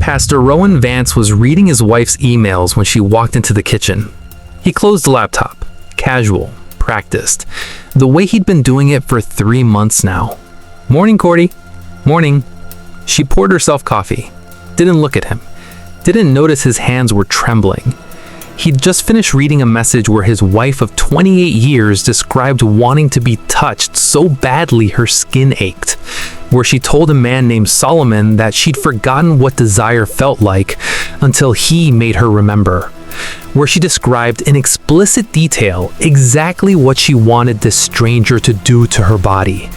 Pastor Rowan Vance was reading his wife's emails when she walked into the kitchen. He closed the laptop. Casual. Practiced. The way he'd been doing it for 3 months now. "Morning, Cordy." "Morning." She poured herself coffee. Didn't look at him. Didn't notice his hands were trembling. He'd just finished reading a message where his wife of 28 years described wanting to be touched so badly her skin ached, where she told a man named Solomon that she'd forgotten what desire felt like until he made her remember, where she described in explicit detail exactly what she wanted this stranger to do to her body.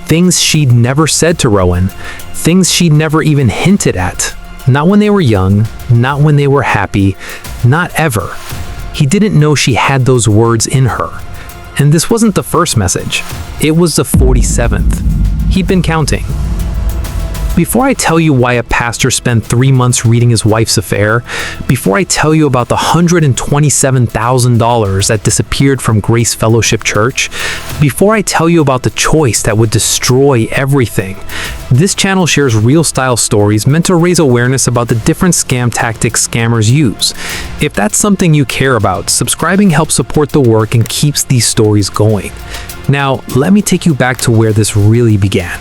Things she'd never said to Rowan, things she'd never even hinted at. Not when they were young, not when they were happy, not ever. He didn't know she had those words in her. And this wasn't the first message. It was the 47th. He'd been counting. Before I tell you why a pastor spent 3 months reading his wife's affair, before I tell you about the $127,000 that disappeared from Grace Fellowship Church, before I tell you about the choice that would destroy everything, this channel shares real-style stories meant to raise awareness about the different scam tactics scammers use. If that's something you care about, subscribing helps support the work and keeps these stories going. Now, let me take you back to where this really began.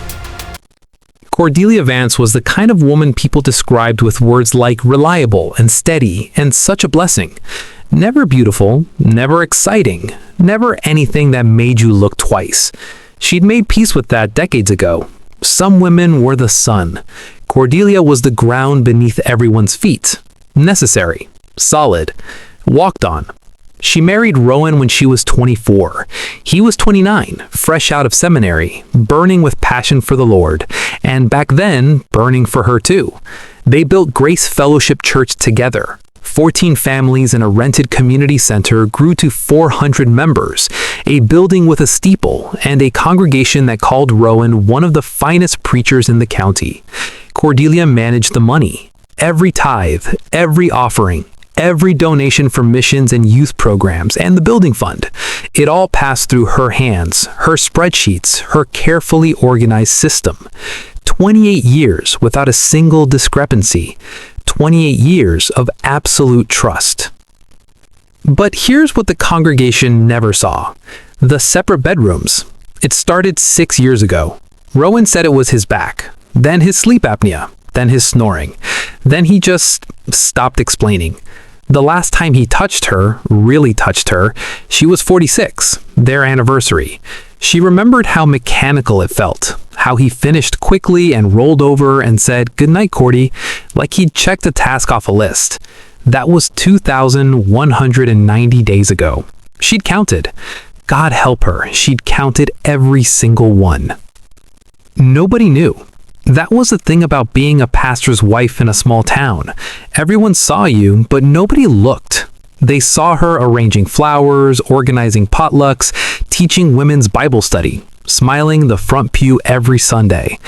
Cordelia Vance was the kind of woman people described with words like reliable and steady and such a blessing. Never beautiful, never exciting, never anything that made you look twice. She'd made peace with that decades ago. Some women were the sun. Cordelia was the ground beneath everyone's feet. Necessary, solid, walked on. She married Rowan when she was 24. He was 29, fresh out of seminary, burning with passion for the Lord, and back then, burning for her too. They built Grace Fellowship Church together. 14 families in a rented community center grew to 400 members, a building with a steeple, and a congregation that called Rowan one of the finest preachers in the county. Cordelia managed the money. Every tithe, every offering, every donation for missions and youth programs, and the building fund. It all passed through her hands, her spreadsheets, her carefully organized system. 28 years without a single discrepancy. 28 years of absolute trust. But here's what the congregation never saw. The separate bedrooms. It started 6 years ago. Rowan said it was his back, then his sleep apnea, then his snoring. Then he just stopped explaining. The last time he touched her, really touched her, she was 46, their anniversary. She remembered how mechanical it felt, how he finished quickly and rolled over and said, "Good night, Cordy," like he'd checked a task off a list. That was 2,190 days ago. She'd counted. God help her, she'd counted every single one. Nobody knew. That was the thing about being a pastor's wife in a small town. Everyone saw you, but nobody looked. They saw her arranging flowers, organizing potlucks, teaching women's Bible study, smiling the front pew every Sunday.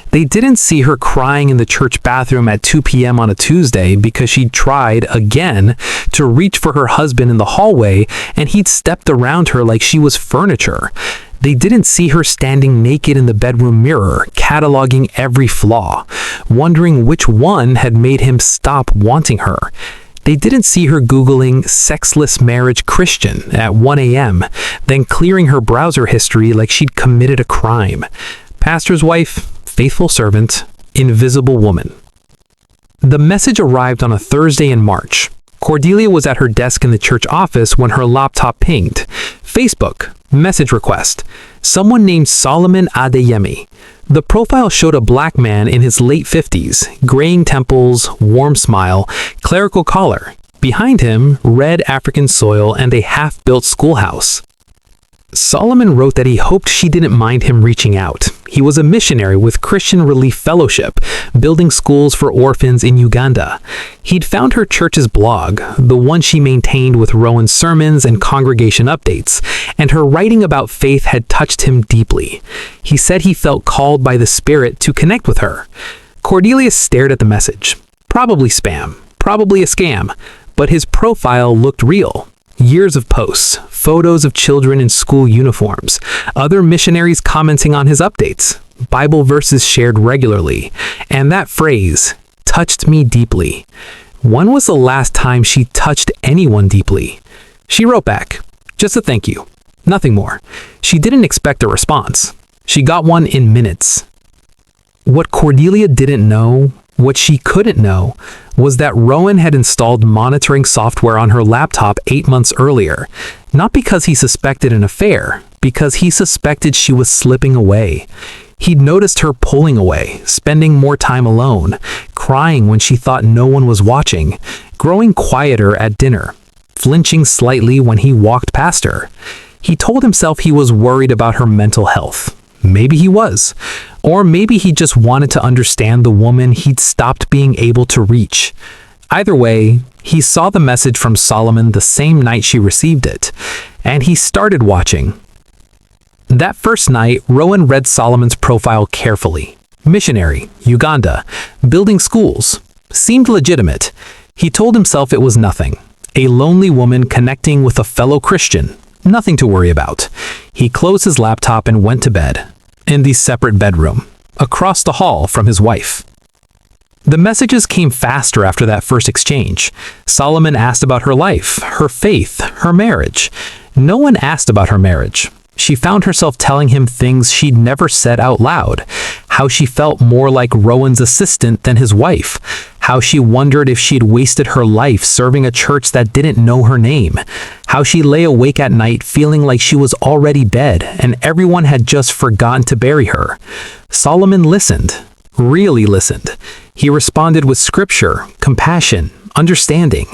They didn't see her crying in the church bathroom at 2 p.m. on a Tuesday because she'd tried, again, to reach for her husband in the hallway and he'd stepped around her like she was furniture. They didn't see her standing naked in the bedroom mirror, cataloging every flaw, wondering which one had made him stop wanting her. They didn't see her Googling "sexless marriage Christian" at 1 a.m., then clearing her browser history like she'd committed a crime. Pastor's wife, faithful servant, invisible woman. The message arrived on a Thursday in March. Cordelia was at her desk in the church office when her laptop pinged. Facebook. Message request. Someone named Solomon Adeyemi. The profile showed a black man in his late 50s, graying temples, warm smile, clerical collar. Behind him, red African soil and a half-built schoolhouse. Solomon wrote that he hoped she didn't mind him reaching out. He was a missionary with Christian Relief Fellowship, building schools for orphans in Uganda. He'd found her church's blog, the one she maintained with Rowan's sermons and congregation updates, and her writing about faith had touched him deeply. He said he felt called by the Spirit to connect with her. Cordelia stared at the message. Probably spam, probably a scam, but his profile looked real. Years of posts, photos of children in school uniforms, other missionaries commenting on his updates, Bible verses shared regularly, and that phrase, touched me deeply. When was the last time she touched anyone deeply? She wrote back, just a thank you. Nothing more. She didn't expect a response. She got one in minutes. What Cordelia didn't know, what she couldn't know, was that Rowan had installed monitoring software on her laptop 8 months earlier, not because he suspected an affair, because he suspected she was slipping away. He'd noticed her pulling away, spending more time alone, crying when she thought no one was watching, growing quieter at dinner, flinching slightly when he walked past her. He told himself he was worried about her mental health. Maybe he was. Or maybe he just wanted to understand the woman he'd stopped being able to reach. Either way, he saw the message from Solomon the same night she received it, and he started watching. That first night, Rowan read Solomon's profile carefully. Missionary, Uganda, building schools. Seemed legitimate. He told himself it was nothing. A lonely woman connecting with a fellow Christian. Nothing to worry about. He closed his laptop and went to bed. In the separate bedroom, across the hall from his wife. The messages came faster after that first exchange. Solomon asked about her life, her faith, her marriage. No one asked about her marriage. She found herself telling him things she'd never said out loud. How she felt more like Rowan's assistant than his wife. How she wondered if she'd wasted her life serving a church that didn't know her name. How she lay awake at night feeling like she was already dead and everyone had just forgotten to bury her. Solomon listened. Really listened. He responded with scripture, compassion, understanding.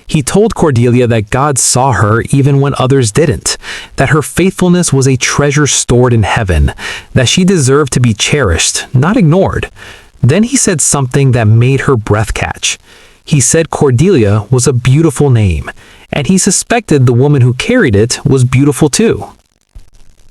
He told Cordelia that God saw her even when others didn't, that her faithfulness was a treasure stored in heaven, that she deserved to be cherished, not ignored. Then he said something that made her breath catch. He said Cordelia was a beautiful name, and he suspected the woman who carried it was beautiful too.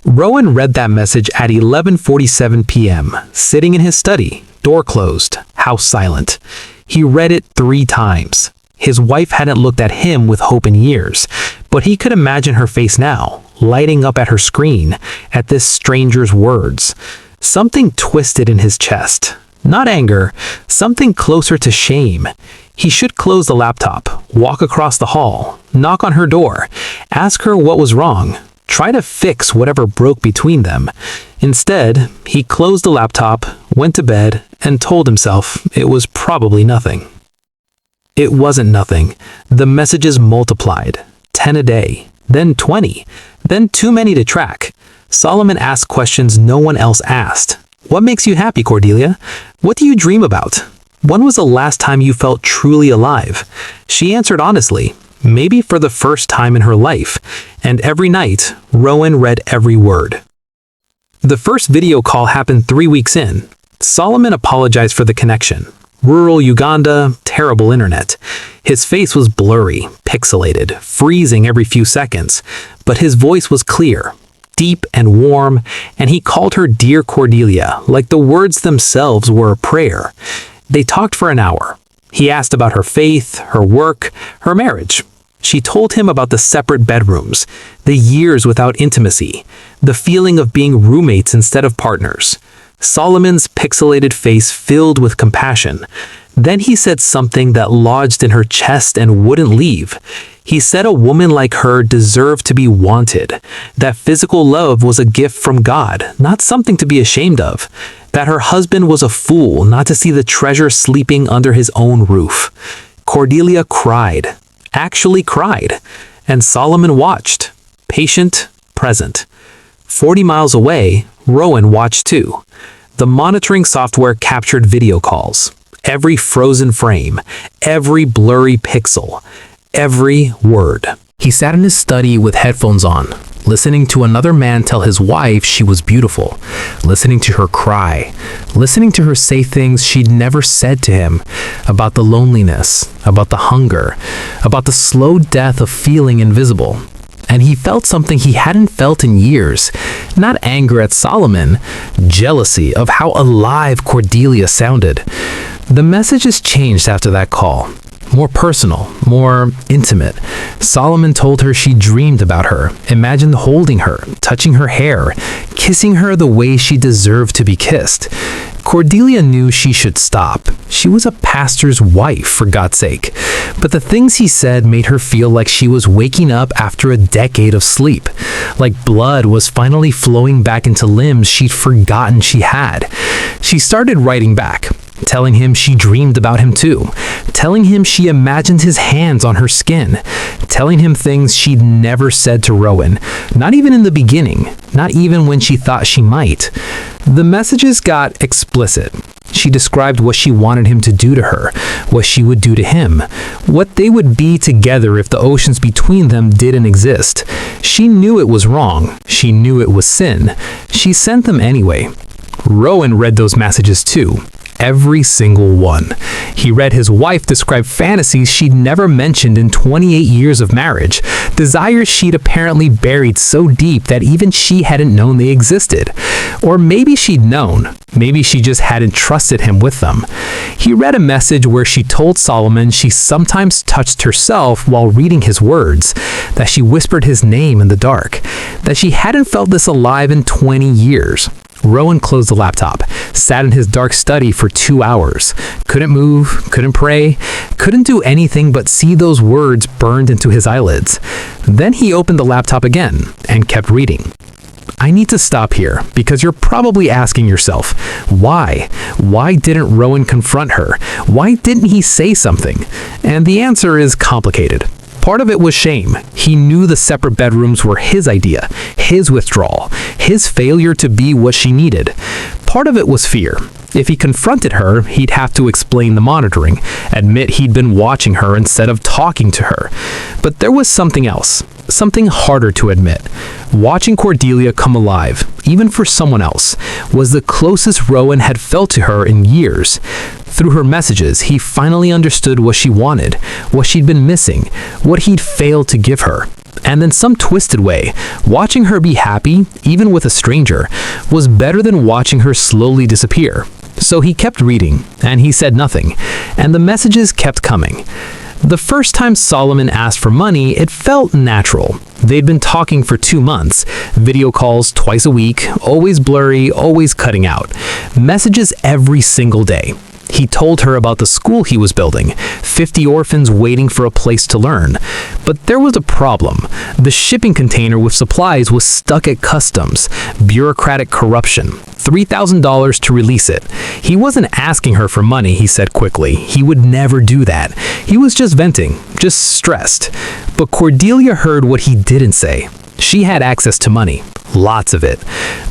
Rowan read that message at 11:47 p.m., sitting in his study, door closed, house silent. He read it 3 times. His wife hadn't looked at him with hope in years, but he could imagine her face now, lighting up at her screen, at this stranger's words. Something twisted in his chest. Not anger, something closer to shame. He should close the laptop, walk across the hall, knock on her door, ask her what was wrong, try to fix whatever broke between them. Instead, he closed the laptop, went to bed, and told himself it was probably nothing. It wasn't nothing. The messages multiplied. 10 a day, then 20, then too many to track. Solomon asked questions no one else asked. What makes you happy, Cordelia? What do you dream about? When was the last time you felt truly alive? She answered honestly, maybe for the first time in her life, and every night, Rowan read every word. The first video call happened 3 weeks in. Solomon apologized for the connection. Rural Uganda, terrible internet. His face was blurry, pixelated, freezing every few seconds, but his voice was clear, deep and warm, and he called her Dear Cordelia, like the words themselves were a prayer. They talked for an hour. He asked about her faith, her work, her marriage. She told him about the separate bedrooms, the years without intimacy, the feeling of being roommates instead of partners. Solomon's pixelated face filled with compassion. Then he said something that lodged in her chest and wouldn't leave. He said a woman like her deserved to be wanted, that physical love was a gift from God, not something to be ashamed of, that her husband was a fool not to see the treasure sleeping under his own roof. Cordelia cried, actually cried, and Solomon watched, patient, present. 40 miles away, Rowan watched too. The monitoring software captured video calls, every frozen frame, every blurry pixel, every word. He sat in his study with headphones on, listening to another man tell his wife she was beautiful, listening to her cry, listening to her say things she'd never said to him, about the loneliness, about the hunger, about the slow death of feeling invisible. And he felt something he hadn't felt in years. Not anger at Solomon, jealousy of how alive Cordelia sounded. The messages changed after that call. more personal, more intimate. Solomon told her she dreamed about her, imagined holding her, touching her hair, kissing her the way she deserved to be kissed. Cordelia knew she should stop. She was a pastor's wife, for God's sake. But the things he said made her feel like she was waking up after a decade of sleep. Like blood was finally flowing back into limbs she'd forgotten she had. She started writing back, telling him she dreamed about him too, telling him she imagined his hands on her skin, telling him things she'd never said to Rowan, not even in the beginning, not even when she thought she might. The messages got explicit. She described what she wanted him to do to her, what she would do to him, what they would be together if the oceans between them didn't exist. She knew it was wrong. She knew it was sin. She sent them anyway. Rowan read those messages too. Every single one. He read his wife describe fantasies she'd never mentioned in 28 years of marriage, desires she'd apparently buried so deep that even she hadn't known they existed. Or maybe she'd known, maybe she just hadn't trusted him with them. He read a message where she told Solomon she sometimes touched herself while reading his words, that she whispered his name in the dark, that she hadn't felt this alive in 20 years. Rowan closed the laptop, sat in his dark study for 2 hours. Couldn't move, couldn't pray, couldn't do anything but see those words burned into his eyelids. Then he opened the laptop again and kept reading. I need to stop here because you're probably asking yourself, why? Why didn't Rowan confront her? Why didn't he say something? And the answer is complicated. Part of it was shame. He knew the separate bedrooms were his idea, his withdrawal, his failure to be what she needed. Part of it was fear. If he confronted her, he'd have to explain the monitoring, admit he'd been watching her instead of talking to her. But there was something else, something harder to admit. Watching Cordelia come alive, even for someone else, was the closest Rowan had felt to her in years. Through her messages, he finally understood what she wanted, what she'd been missing, what he'd failed to give her. And in some twisted way, watching her be happy, even with a stranger, was better than watching her slowly disappear. So he kept reading, and he said nothing, and the messages kept coming. The first time Solomon asked for money, it felt natural. They'd been talking for 2 months, video calls twice a week, always blurry, always cutting out, messages every single day. He told her about the school he was building, 50 orphans waiting for a place to learn. But there was a problem. The shipping container with supplies was stuck at customs, bureaucratic corruption, $3,000 to release it. He wasn't asking her for money, he said quickly. He would never do that. He was just venting, just stressed. But Cordelia heard what he didn't say. She had access to money, lots of it.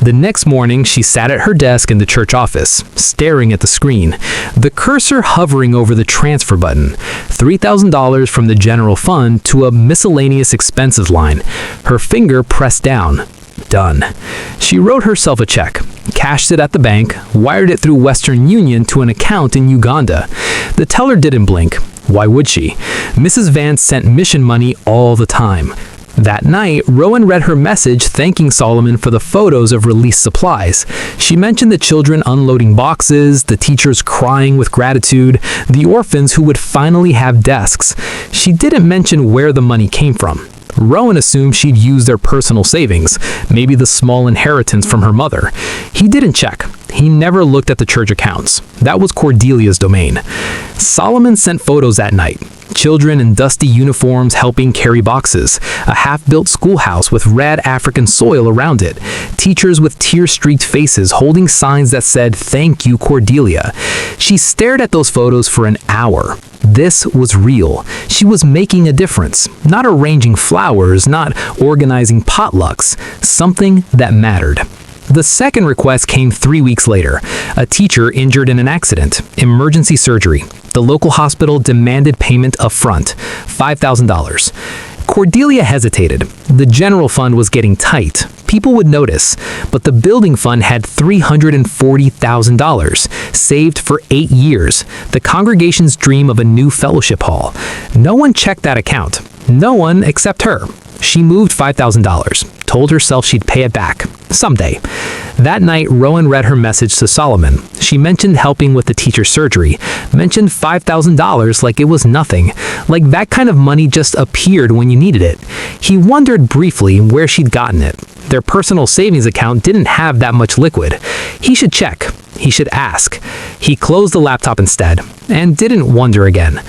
The next morning, she sat at her desk in the church office, staring at the screen, the cursor hovering over the transfer button, $3,000 from the general fund to a miscellaneous expenses line. Her finger pressed down. Done. She wrote herself a check, cashed it at the bank, wired it through Western Union to an account in Uganda. The teller didn't blink. Why would she? Mrs. Vance sent mission money all the time. That night, Rowan read her message thanking Solomon for the photos of released supplies. She mentioned the children unloading boxes, the teachers crying with gratitude, the orphans who would finally have desks. She didn't mention where the money came from. Rowan assumed she'd used their personal savings, maybe the small inheritance from her mother. He didn't check. He never looked at the church accounts. That was Cordelia's domain. Solomon sent photos that night. Children in dusty uniforms helping carry boxes, a half-built schoolhouse with red African soil around it, teachers with tear-streaked faces holding signs that said, "Thank you, Cordelia." She stared at those photos for an hour. This was real. She was making a difference, not arranging flowers, not organizing potlucks, something that mattered. The second request came 3 weeks later. A teacher injured in an accident, emergency surgery. The local hospital demanded payment up front, $5,000. Cordelia hesitated. The general fund was getting tight. People would notice, but the building fund had $340,000, saved for 8 years, the congregation's dream of a new fellowship hall. No one checked that account. No one except her. She moved $5,000, told herself she'd pay it back someday. That night, Rowan read her message to Solomon. She mentioned helping with the teacher's surgery, mentioned $5,000 like it was nothing, like that kind of money just appeared when you needed it. He wondered briefly where she'd gotten it. Their personal savings account didn't have that much liquid. He should check. He should ask. He closed the laptop instead, and didn't wonder again.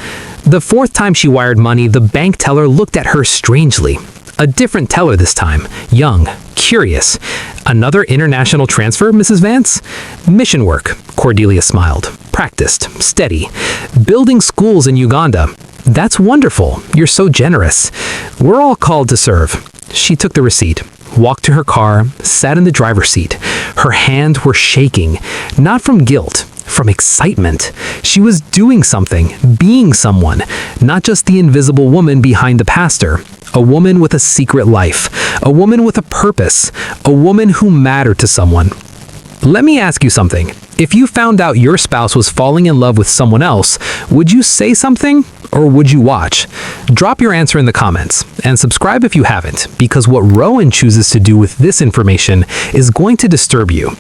The fourth time she wired money, the bank teller looked at her strangely. A different teller this time, young, curious. Another international transfer, Mrs. Vance? Mission work, Cordelia smiled. Practiced, steady. Building schools in Uganda. That's wonderful. You're so generous. We're all called to serve. She took the receipt, walked to her car, sat in the driver's seat. Her hands were shaking, not from guilt, from excitement. She was doing something, being someone, not just the invisible woman behind the pastor. A woman with a secret life, a woman with a purpose, a woman who mattered to someone. Let me ask you something. If you found out your spouse was falling in love with someone else, would you say something or would you watch? Drop your answer in the comments and subscribe if you haven't, because what Rowan chooses to do with this information is going to disturb you.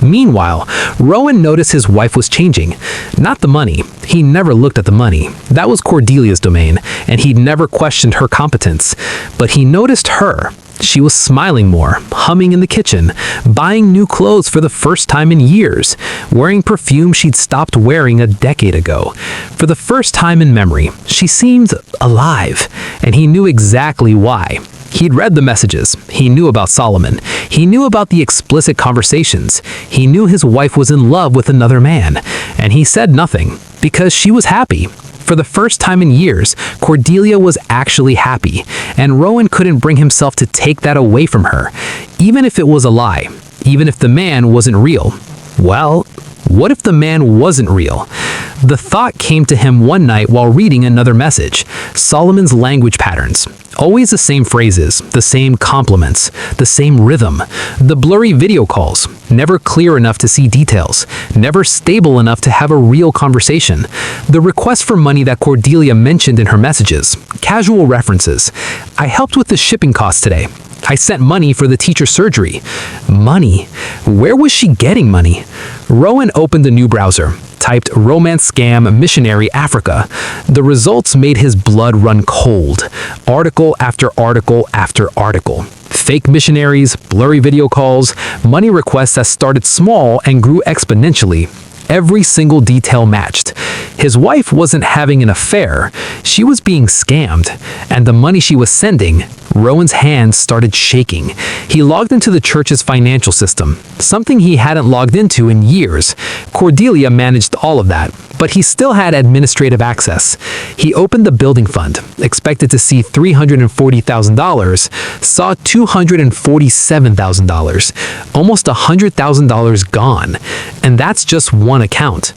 Meanwhile, Rowan noticed his wife was changing. Not the money. He never looked at the money. That was Cordelia's domain, and he'd never questioned her competence. But he noticed her. She was smiling more, humming in the kitchen, buying new clothes for the first time in years, wearing perfume she'd stopped wearing a decade ago. For the first time in memory, she seemed alive, and he knew exactly why. He'd read the messages. He knew about Solomon. He knew about the explicit conversations. He knew his wife was in love with another man. And he said nothing, because she was happy. For the first time in years, Cordelia was actually happy, and Rowan couldn't bring himself to take that away from her, even if it was a lie, even if the man wasn't real. Well, what if the man wasn't real? The thought came to him one night while reading another message. Solomon's language patterns. Always the same phrases, the same compliments, the same rhythm. The blurry video calls, never clear enough to see details, never stable enough to have a real conversation. The request for money that Cordelia mentioned in her messages. Casual references. I helped with the shipping costs today. I sent money for the teacher's surgery. Money? Where was she getting money? Rowan opened a new browser, typed romance scam missionary Africa. The results made his blood run cold. Article after article after article. Fake missionaries, blurry video calls, money requests that started small and grew exponentially. Every single detail matched. His wife wasn't having an affair, she was being scammed, and the money she was sending, Rowan's hands started shaking. He logged into the church's financial system, something he hadn't logged into in years. Cordelia managed all of that, but he still had administrative access. He opened the building fund, expected to see $340,000, saw $247,000, almost $100,000 gone, and that's just one account.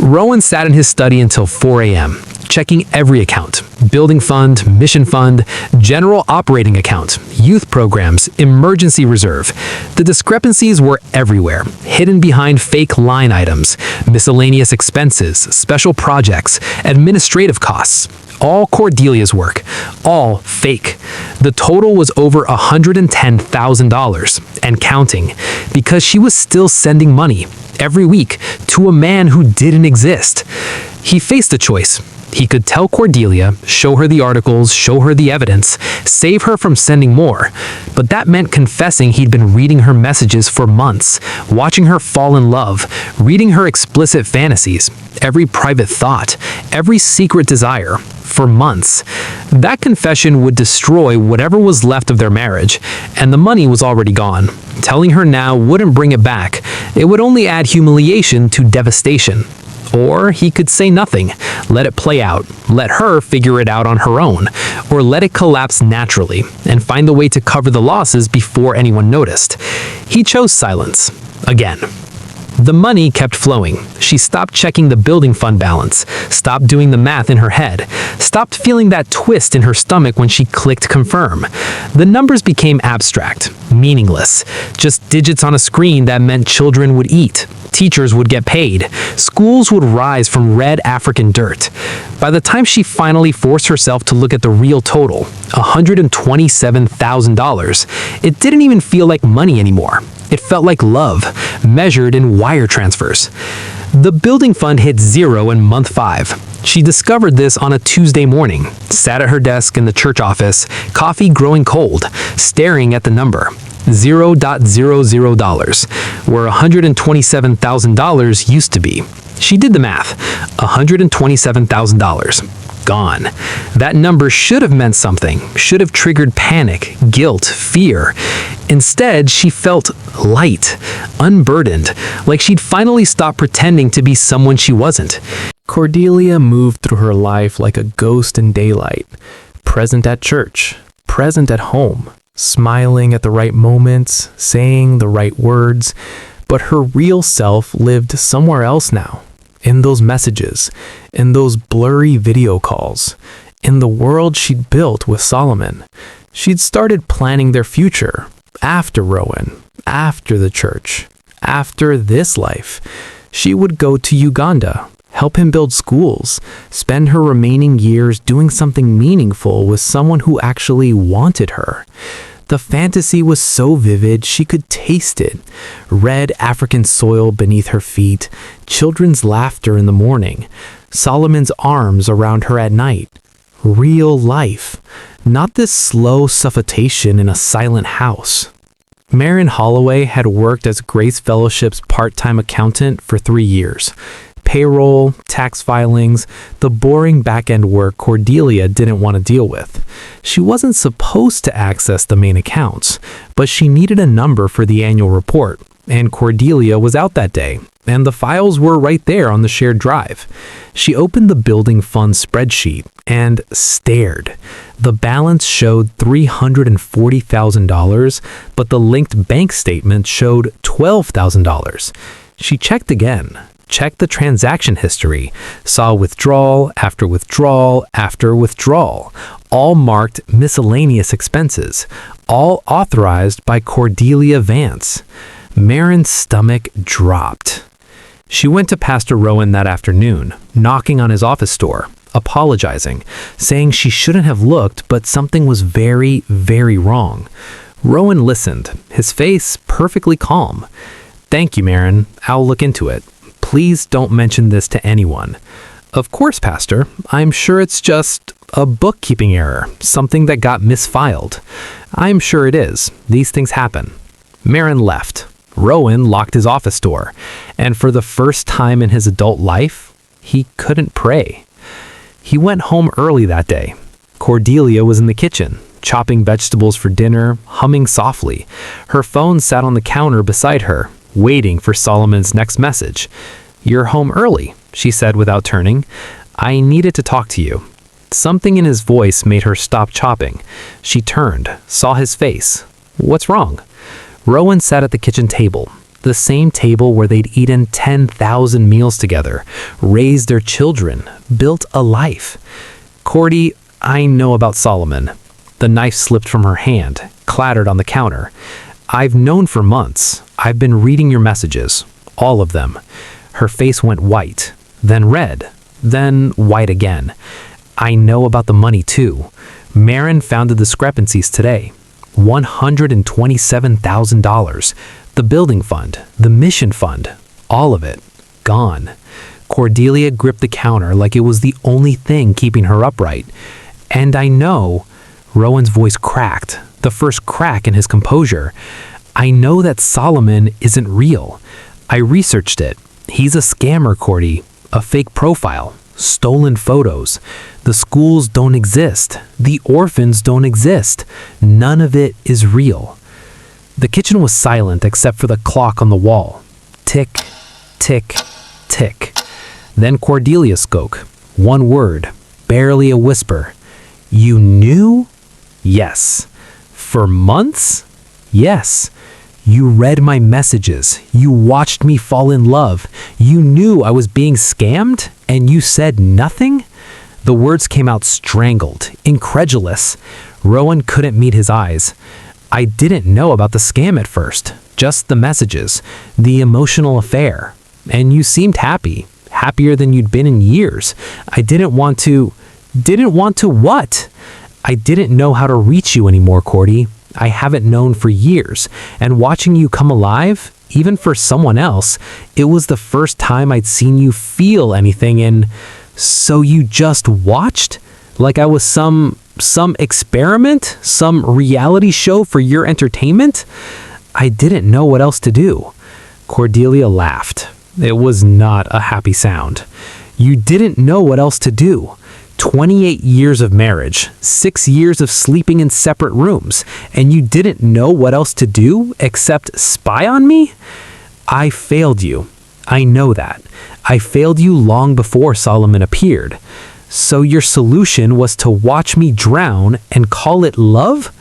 Rowan sat in his study until 4 a.m., checking every account: building fund, mission fund, general operating account, youth programs, emergency reserve. The discrepancies were everywhere, hidden behind fake line items, miscellaneous expenses, special projects, administrative costs. All Cordelia's work, all fake. The total was over $110,000 and counting, because she was still sending money every week to a man who didn't exist. He faced a choice. He could tell Cordelia, show her the articles, show her the evidence, save her from sending more. But that meant confessing he'd been reading her messages for months, watching her fall in love, reading her explicit fantasies, every private thought, every secret desire, for months. That confession would destroy whatever was left of their marriage, and the money was already gone. Telling her now wouldn't bring it back. It would only add humiliation to devastation. Or he could say nothing, let it play out, let her figure it out on her own, or let it collapse naturally and find a way to cover the losses before anyone noticed. He chose silence. Again. The money kept flowing. She stopped checking the building fund balance, stopped doing the math in her head, stopped feeling that twist in her stomach when she clicked confirm. The numbers became abstract, meaningless, just digits on a screen that meant children would eat, teachers would get paid, schools would rise from red African dirt. By the time she finally forced herself to look at the real total, $127,000, it didn't even feel like money anymore. It felt like love, measured in wire transfers. The building fund hit zero in month 5. She discovered this on a Tuesday morning, sat at her desk in the church office, coffee growing cold, staring at the number. $0.00, where $127,000 used to be. She did the math. $127,000. Gone. That number should have meant something, should have triggered panic, guilt, fear. Instead, she felt light, unburdened, like she'd finally stopped pretending to be someone she wasn't. Cordelia moved through her life like a ghost in daylight, present at church, present at home, smiling at the right moments, saying the right words, but her real self lived somewhere else now, in those messages, in those blurry video calls, in the world she'd built with Solomon. She'd started planning their future, after Rowan, after the church, after this life. She would go to Uganda, help him build schools, spend her remaining years doing something meaningful with someone who actually wanted her. The fantasy was so vivid she could taste it. Red African soil beneath her feet, children's laughter in the morning, Solomon's arms around her at night. Real life, not this slow suffocation in a silent house. Marion Holloway had worked as Grace Fellowship's part-time accountant for 3 years. Payroll, tax filings, the boring back-end work Cordelia didn't want to deal with. She wasn't supposed to access the main accounts, but she needed a number for the annual report, and Cordelia was out that day, and the files were right there on the shared drive. She opened the building fund spreadsheet and stared. The balance showed $340,000, but the linked bank statement showed $12,000. She checked again. Checked the transaction history, saw withdrawal after withdrawal after withdrawal, all marked miscellaneous expenses, all authorized by Cordelia Vance. Marin's stomach dropped. She went to Pastor Rowan that afternoon, knocking on his office door, apologizing, saying she shouldn't have looked, but something was very, very wrong. Rowan listened, his face perfectly calm. "Thank you, Marin. I'll look into it. Please don't mention this to anyone." "Of course, Pastor. I'm sure it's just a bookkeeping error, something that got misfiled." "I'm sure it is. These things happen." Marin left. Rowan locked his office door, and for the first time in his adult life, he couldn't pray. He went home early that day. Cordelia was in the kitchen, chopping vegetables for dinner, humming softly. Her phone sat on the counter beside her, waiting for Solomon's next message. "You're home early," she said without turning. "I needed to talk to you." Something in his voice made her stop chopping. She turned, saw his face. "What's wrong?" Rowan sat at the kitchen table, the same table where they'd eaten 10,000 meals together, raised their children, built a life. "Cordy, I know about Solomon." The knife slipped from her hand, clattered on the counter. "I've known for months. I've been reading your messages, all of them." Her face went white, then red, then white again. "I know about the money too. Marin found the discrepancies today. $127,000. The building fund, the mission fund, all of it, gone." Cordelia gripped the counter like it was the only thing keeping her upright. "And I know," Rowan's voice cracked, the first crack in his composure, "I know that Solomon isn't real. I researched it. He's a scammer, Cordy. A fake profile. Stolen photos. The schools don't exist. The orphans don't exist. None of it is real." The kitchen was silent except for the clock on the wall. Tick, tick, tick. Then Cordelia spoke. One word, barely a whisper. "You knew?" "Yes." "For months?" "Yes." "You read my messages. You watched me fall in love. You knew I was being scammed, and you said nothing?" The words came out strangled, incredulous. Rowan couldn't meet his eyes. "I didn't know about the scam at first, just the messages, the emotional affair. And you seemed happy happier than you'd been in years. I didn't want to what? I didn't know how to reach you anymore, Cordy. I haven't known for years, and watching you come alive, even for someone else, it was the first time I'd seen you feel anything. And so you just watched? Like I was some experiment, some reality show for your entertainment? I didn't know what else to do. Cordelia laughed. It was not a happy sound. You didn't know what else to do. 28 years of marriage, 6 years of sleeping in separate rooms, and you didn't know what else to do except spy on me? I failed you. I know that. I failed you long before Solomon appeared. So your solution was to watch me drown and call it love?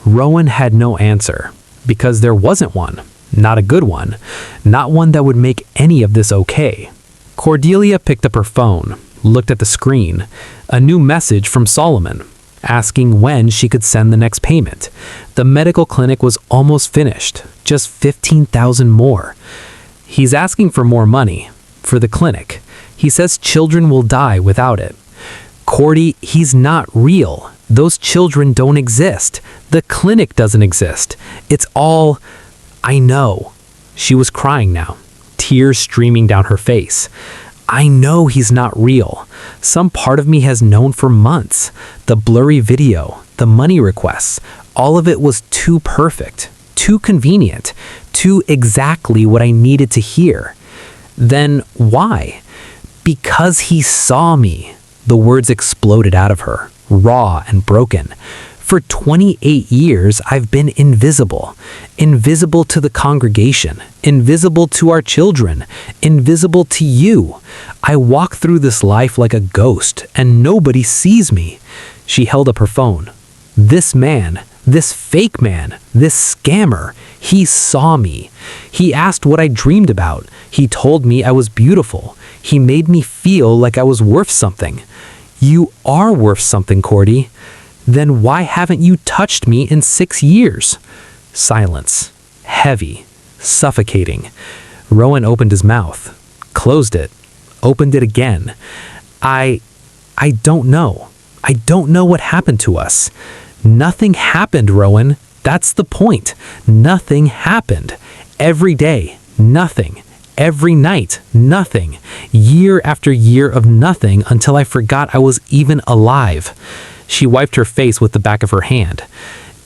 Rowan had no answer, because there wasn't one. Not a good one. Not one that would make any of this okay. Cordelia picked up her phone, looked at the screen. A new message from Solomon, asking when she could send the next payment. The medical clinic was almost finished, just $15,000 more. He's asking for more money, for the clinic. He says children will die without it. Cordy, he's not real. Those children don't exist. The clinic doesn't exist. It's all... I know. She was crying now, tears streaming down her face. I know he's not real. Some part of me has known for months. The blurry video, the money requests, all of it was too perfect, too convenient, too exactly what I needed to hear. Then why? Because he saw me. The words exploded out of her, raw and broken. For 28 years, I've been invisible. Invisible to the congregation, invisible to our children, invisible to you. I walk through this life like a ghost, and nobody sees me. She held up her phone. This man, this fake man, this scammer, he saw me. He asked what I dreamed about. He told me I was beautiful. He made me feel like I was worth something. You are worth something, Cordy. Then why haven't you touched me in 6 years? Silence. Heavy. Suffocating. Rowan opened his mouth. Closed it. Opened it again. I don't know. I don't know what happened to us. Nothing happened, Rowan. That's the point. Nothing happened. Every day, nothing. Every night, nothing. Year after year of nothing until I forgot I was even alive. She wiped her face with the back of her hand.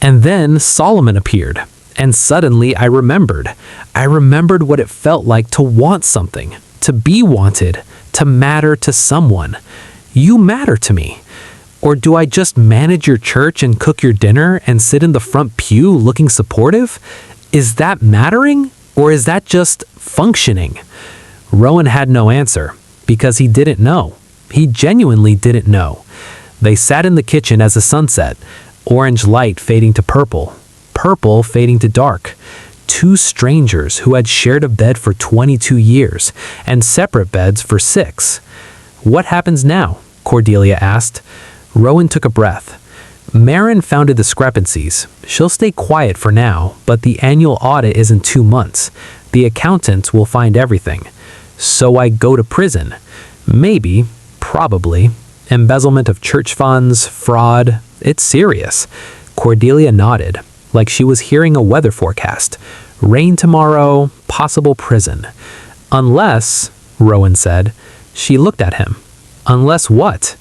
And then Solomon appeared. And suddenly I remembered. I remembered what it felt like to want something, to be wanted, to matter to someone. You matter to me. Or do I just manage your church and cook your dinner and sit in the front pew looking supportive? Is that mattering? Or is that just functioning? Rowan had no answer, because he didn't know. He genuinely didn't know. They sat in the kitchen as the sun set, orange light fading to purple, purple fading to dark. Two strangers who had shared a bed for 22 years and separate beds for 6. What happens now? Cordelia asked. Rowan took a breath. Marin found the discrepancies. She'll stay quiet for now, but the annual audit is in 2 months. The accountant will find everything. So I go to prison. Maybe, probably. Embezzlement of church funds, fraud. It's serious. Cordelia nodded, like she was hearing a weather forecast. Rain tomorrow, possible prison. Unless, Rowan said. She looked at him. Unless what?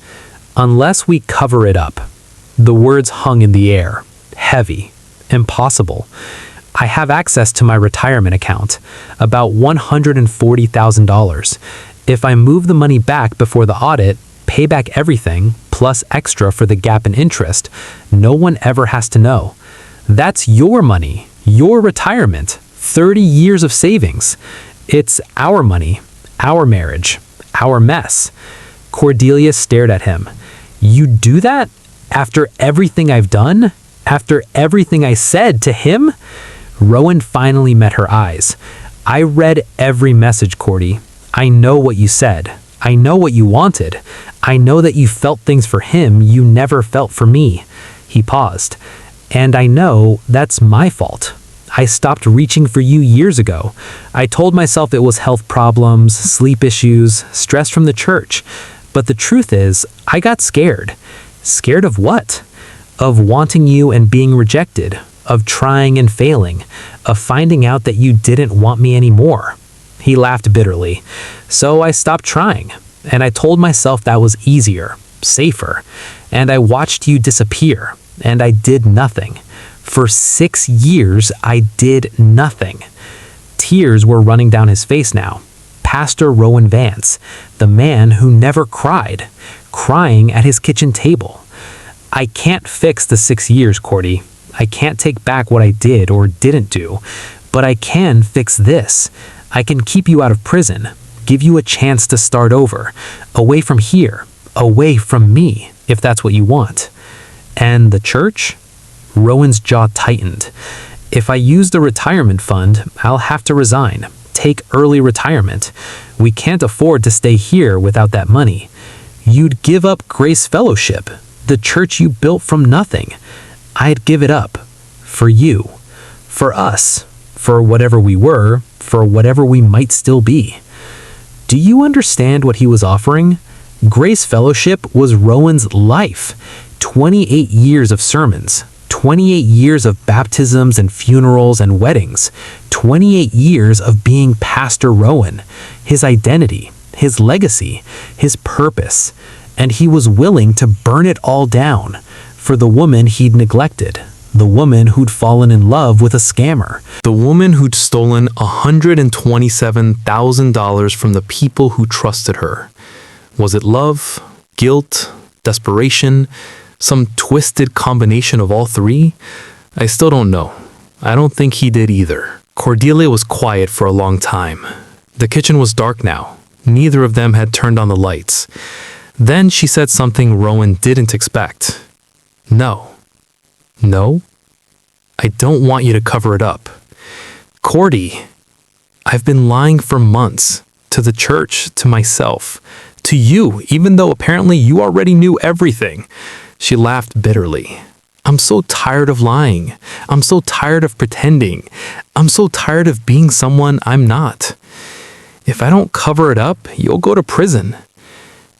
Unless we cover it up. The words hung in the air. Heavy. Impossible. I have access to my retirement account. About $140,000. If I move the money back before the audit, pay back everything, plus extra for the gap in interest, no one ever has to know. That's your money, your retirement, 30 years of savings. It's our money, our marriage, our mess. Cordelia stared at him. You do that? After everything I've done? After everything I said to him? Rowan finally met her eyes. I read every message, Cordy. I know what you said. I know what you wanted. I know that you felt things for him you never felt for me. He paused. And I know that's my fault. I stopped reaching for you years ago. I told myself it was health problems, sleep issues, stress from the church. But the truth is, I got scared. Scared of what? Of wanting you and being rejected, of trying and failing, of finding out that you didn't want me anymore. He laughed bitterly. So I stopped trying, and I told myself that was easier, safer, and I watched you disappear, and I did nothing. For 6 years, I did nothing. Tears were running down his face now. Pastor Rowan Vance, the man who never cried, crying at his kitchen table. I can't fix the 6 years, Cordy. I can't take back what I did or didn't do, but I can fix this. I can keep you out of prison, give you a chance to start over, away from here, away from me, if that's what you want. And the church? Rowan's jaw tightened. If I use the retirement fund, I'll have to resign, take early retirement. We can't afford to stay here without that money. You'd give up Grace Fellowship, the church you built from nothing. I'd give it up. For you. For us. For whatever we were. For whatever we might still be. Do you understand what he was offering? Grace Fellowship was Rowan's life. 28 years of sermons. 28 years of baptisms and funerals and weddings. 28 years of being Pastor Rowan. His identity. His legacy. His purpose. And he was willing to burn it all down for the woman he'd neglected, the woman who'd fallen in love with a scammer, the woman who'd stolen $127,000 from the people who trusted her. Was it love, guilt, desperation, some twisted combination of all three? I still don't know. I don't think he did either. Cordelia was quiet for a long time. The kitchen was dark now. Neither of them had turned on the lights. Then she said something Rowan didn't expect. No. No? I don't want you to cover it up. Cordy, I've been lying for months. To the church, to myself, to you, even though apparently you already knew everything. She laughed bitterly. I'm so tired of lying. I'm so tired of pretending. I'm so tired of being someone I'm not. If I don't cover it up, you'll go to prison.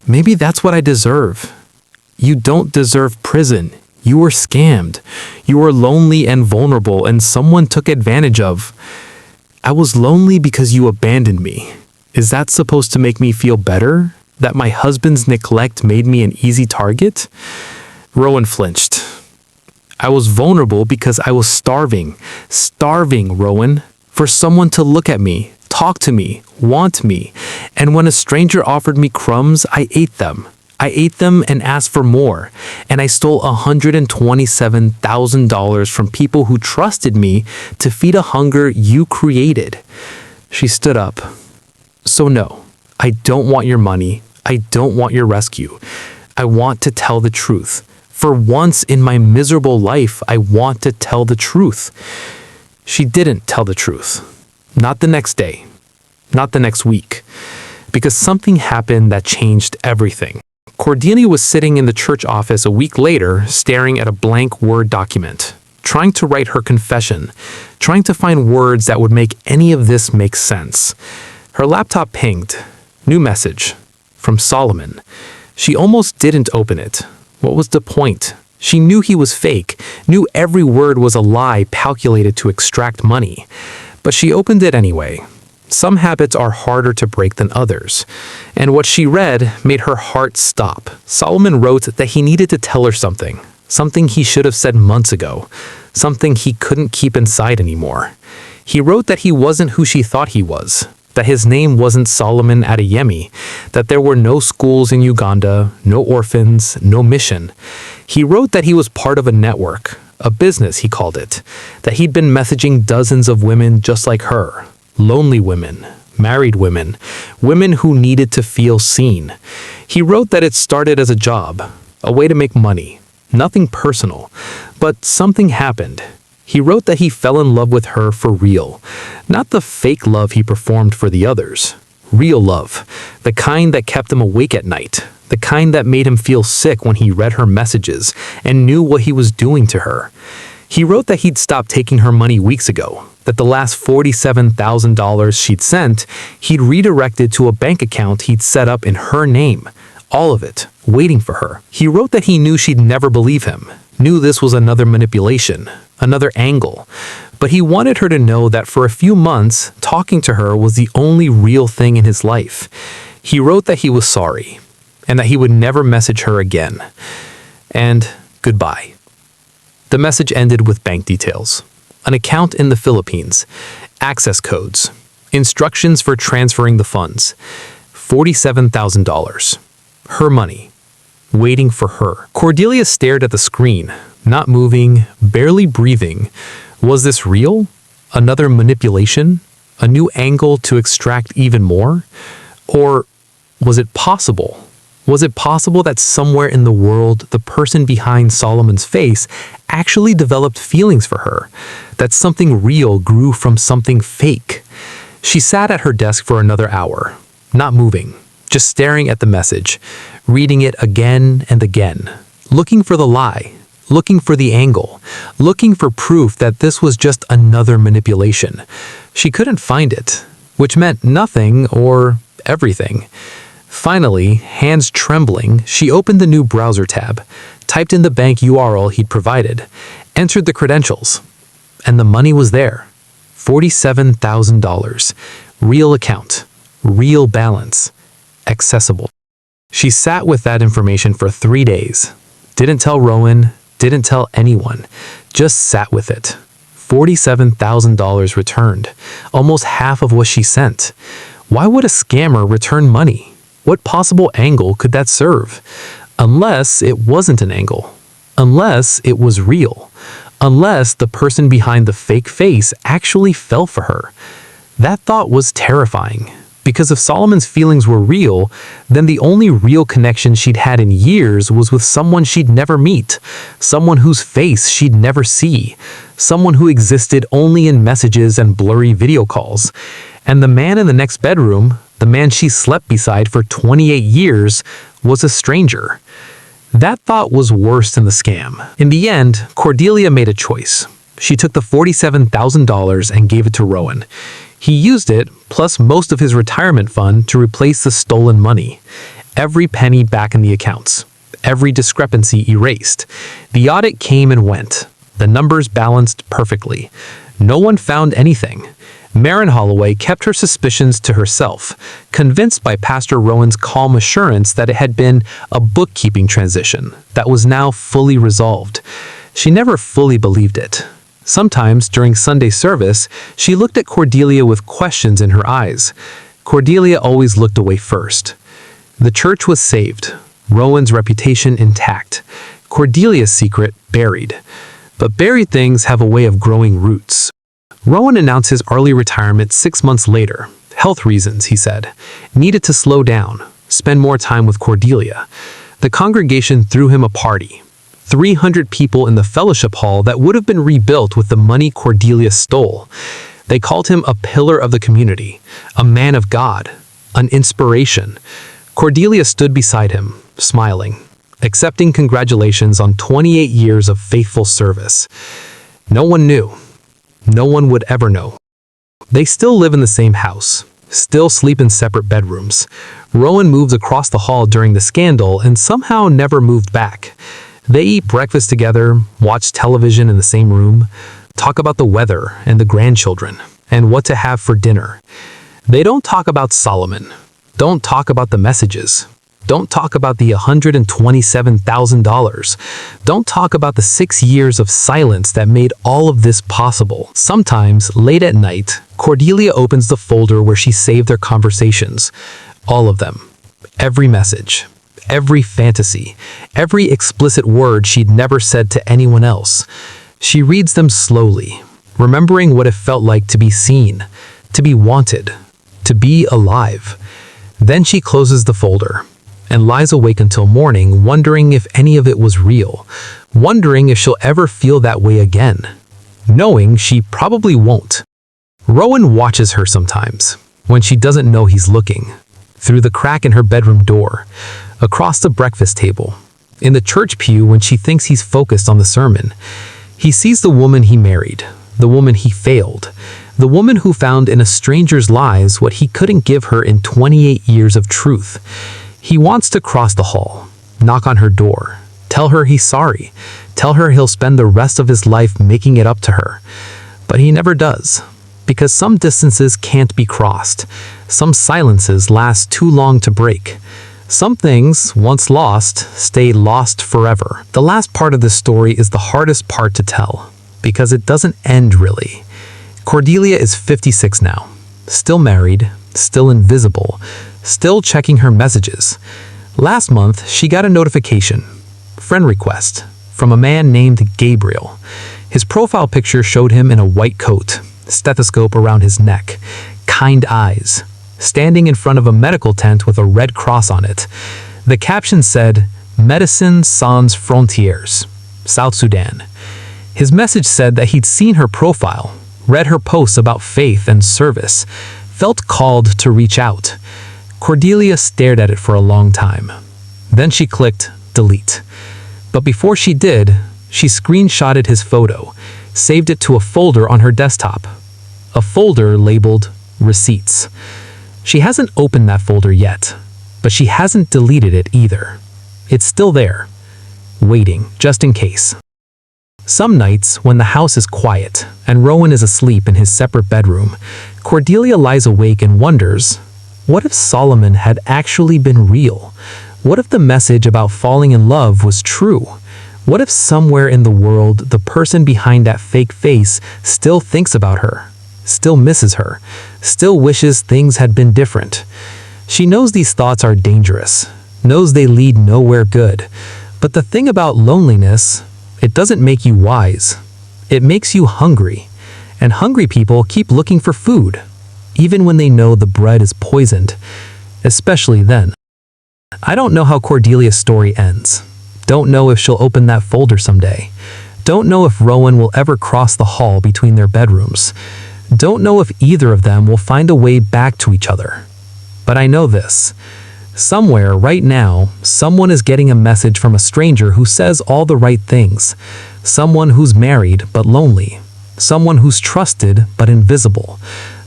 Maybe that's what I deserve. You don't deserve prison. You were scammed. You were lonely and vulnerable, and someone took advantage of. I was lonely because you abandoned me. Is that supposed to make me feel better? That my husband's neglect made me an easy target? Rowan flinched. I was vulnerable because I was starving. Starving, Rowan. For someone to look at me, talk to me, want me. And when a stranger offered me crumbs, I ate them. I ate them and asked for more, and I stole $127,000 from people who trusted me to feed a hunger you created. She stood up. So no, I don't want your money. I don't want your rescue. I want to tell the truth. For once in my miserable life, I want to tell the truth. She didn't tell the truth. Not the next day. Not the next week. Because something happened that changed everything. Cordelia was sitting in the church office a week later, staring at a blank Word document, trying to write her confession, trying to find words that would make any of this make sense. Her laptop pinged. New message. From Solomon. She almost didn't open it. What was the point? She knew he was fake, knew every word was a lie calculated to extract money. But she opened it anyway. Some habits are harder to break than others. And what she read made her heart stop. Solomon wrote that he needed to tell her something. Something he should have said months ago. Something he couldn't keep inside anymore. He wrote that he wasn't who she thought he was. That his name wasn't Solomon Adeyemi. That there were no schools in Uganda, no orphans, no mission. He wrote that he was part of a network. A business, he called it. That he'd been messaging dozens of women just like her. Lonely women, married women, women who needed to feel seen. He wrote that it started as a job, a way to make money, nothing personal, but something happened. He wrote that he fell in love with her for real, not the fake love he performed for the others. Real love, the kind that kept him awake at night, the kind that made him feel sick when he read her messages and knew what he was doing to her. He wrote that he'd stopped taking her money weeks ago, that the last $47,000 she'd sent, he'd redirected to a bank account he'd set up in her name. All of it, waiting for her. He wrote that he knew she'd never believe him, knew this was another manipulation, another angle. But he wanted her to know that for a few months, talking to her was the only real thing in his life. He wrote that he was sorry, and that he would never message her again. And goodbye. The message ended with bank details, an account in the Philippines, access codes, instructions for transferring the funds, $47,000. Her money, waiting for her. Cordelia stared at the screen, not moving, barely breathing. Was this real? Another manipulation? A new angle to extract even more? Or was it possible? Was it possible that somewhere in the world, the person behind Solomon's face actually developed feelings for her? That something real grew from something fake? She sat at her desk for another hour, not moving, just staring at the message, reading it again and again, looking for the lie, looking for the angle, looking for proof that this was just another manipulation. She couldn't find it, which meant nothing or everything. Finally, hands trembling, she opened the new browser tab, typed in the bank URL he'd provided, entered the credentials, and the money was there. $47,000. Real account. Real balance. Accessible. She sat with that information for 3 days. Didn't tell Rowan, didn't tell anyone. Just sat with it. $47,000 returned. Almost half of what she sent. Why would a scammer return money? What possible angle could that serve? Unless it wasn't an angle. Unless it was real. Unless the person behind the fake face actually fell for her. That thought was terrifying. Because if Solomon's feelings were real, then the only real connection she'd had in years was with someone she'd never meet, someone whose face she'd never see, someone who existed only in messages and blurry video calls. And the man in the next bedroom, the man she slept beside for 28 years, was a stranger. That thought was worse than the scam. In the end, Cordelia made a choice. She took the $47,000 and gave it to Rowan. He used it, plus most of his retirement fund, to replace the stolen money. Every penny back in the accounts. Every discrepancy erased. The audit came and went. The numbers balanced perfectly. No one found anything. Maren Holloway kept her suspicions to herself, convinced by Pastor Rowan's calm assurance that it had been a bookkeeping transition that was now fully resolved. She never fully believed it. Sometimes, during Sunday service, she looked at Cordelia with questions in her eyes. Cordelia always looked away first. The church was saved, Rowan's reputation intact, Cordelia's secret buried. But buried things have a way of growing roots. Rowan announced his early retirement 6 months later. Health reasons, he said. Needed to slow down, spend more time with Cordelia. The congregation threw him a party. 300 people in the fellowship hall that would have been rebuilt with the money Cordelia stole. They called him a pillar of the community, a man of God, an inspiration. Cordelia stood beside him, smiling, accepting congratulations on 28 years of faithful service. No one knew. No one would ever know. They still live in the same house, still sleep in separate bedrooms. Rowan moved across the hall during the scandal and somehow never moved back. They eat breakfast together, watch television in the same room, talk about the weather and the grandchildren, and what to have for dinner. They don't talk about Solomon. Don't talk about the messages. Don't talk about the $127,000. Don't talk about the 6 years of silence that made all of this possible. Sometimes, late at night, Cordelia opens the folder where she saved their conversations. All of them. Every message. Every fantasy. Every explicit word she'd never said to anyone else. She reads them slowly, remembering what it felt like to be seen, to be wanted, to be alive. Then she closes the folder and lies awake until morning, wondering if any of it was real, wondering if she'll ever feel that way again, knowing she probably won't. Rowan watches her sometimes, when she doesn't know he's looking, through the crack in her bedroom door, across the breakfast table, in the church pew when she thinks he's focused on the sermon. He sees the woman he married, the woman he failed, the woman who found in a stranger's lies what he couldn't give her in 28 years of truth. He wants to cross the hall, knock on her door, tell her he's sorry, tell her he'll spend the rest of his life making it up to her. But he never does, because some distances can't be crossed. Some silences last too long to break. Some things, once lost, stay lost forever. The last part of this story is the hardest part to tell, because it doesn't end really. Cordelia is 56 now, still married, still invisible, still checking her messages. Last month, she got a notification, friend request, from a man named Gabriel. His profile picture showed him in a white coat, stethoscope around his neck, kind eyes, standing in front of a medical tent with a red cross on it. The caption said, "Médecins Sans Frontières, South Sudan." His message said that he'd seen her profile, read her posts about faith and service, felt called to reach out. Cordelia stared at it for a long time. Then she clicked delete. But before she did, she screenshotted his photo, saved it to a folder on her desktop. A folder labeled Receipts. She hasn't opened that folder yet, but she hasn't deleted it either. It's still there, waiting, just in case. Some nights, when the house is quiet and Rowan is asleep in his separate bedroom, Cordelia lies awake and wonders, what if Solomon had actually been real? What if the message about falling in love was true? What if somewhere in the world, the person behind that fake face still thinks about her, still misses her, still wishes things had been different? She knows these thoughts are dangerous, knows they lead nowhere good. But the thing about loneliness, it doesn't make you wise. It makes you hungry. And hungry people keep looking for food, even when they know the bread is poisoned, especially then. I don't know how Cordelia's story ends. Don't know if she'll open that folder someday. Don't know if Rowan will ever cross the hall between their bedrooms. Don't know if either of them will find a way back to each other. But I know this. Somewhere, right now, someone is getting a message from a stranger who says all the right things. Someone who's married but lonely. Someone who's trusted but invisible.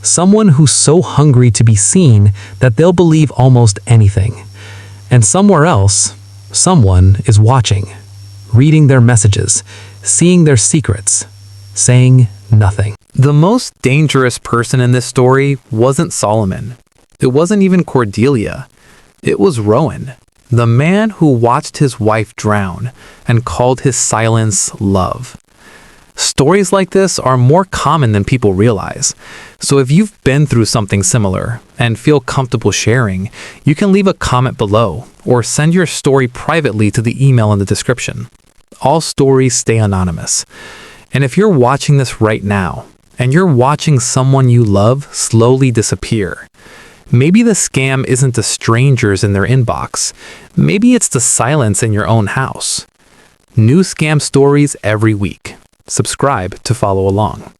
Someone who's so hungry to be seen that they'll believe almost anything. And somewhere else, someone is watching, reading their messages, seeing their secrets, saying nothing. The most dangerous person in this story wasn't Solomon. It wasn't even Cordelia. It was Rowan, the man who watched his wife drown and called his silence love. Stories like this are more common than people realize. So if you've been through something similar and feel comfortable sharing, you can leave a comment below or send your story privately to the email in the description. All stories stay anonymous. And if you're watching this right now and you're watching someone you love slowly disappear, maybe the scam isn't the strangers in their inbox. Maybe it's the silence in your own house. New scam stories every week. Subscribe to follow along.